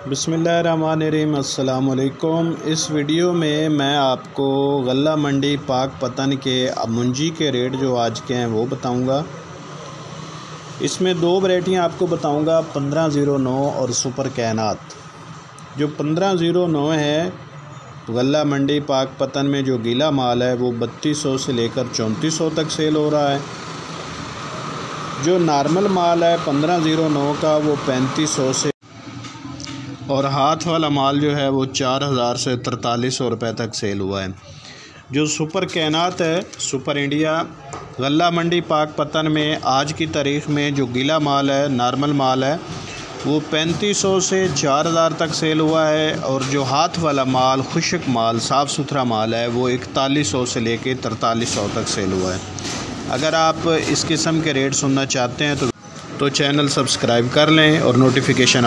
बिस्मिल्लाहिर्रहमानिर्रहीम। अस्सलाम वालेकुम। इस वीडियो में मैं आपको गल्ला मंडी पाक पतन के मुंजी के रेट जो आज के हैं वो बताऊंगा। इसमें दो वैरायटियाँ आपको बताऊंगा, 1509 और सुपर कैनात। जो 1509 है, गल्ला मंडी पाक पतन में जो गीला माल है वो 3200 से लेकर 3400 तक सेल हो रहा है। जो नॉर्मल माल है 1509 का वो 3500 से, और हाथ वाला माल जो है वो 4000 से 4300 रुपये तक सेल हुआ है। जो सुपर कैनात है, सुपर इंडिया गल्ला मंडी पाक पतन में आज की तारीख़ में जो गीला माल है, नॉर्मल माल है, वो 3500 से 4000 तक सेल हुआ है। और जो हाथ वाला माल, खुशक माल, साफ़ सुथरा माल है, वो 4100 से लेके 4300 तक सेल हुआ है। अगर आप इस किस्म के रेट सुनना चाहते हैं तो चैनल सब्सक्राइब कर लें और नोटिफिकेशन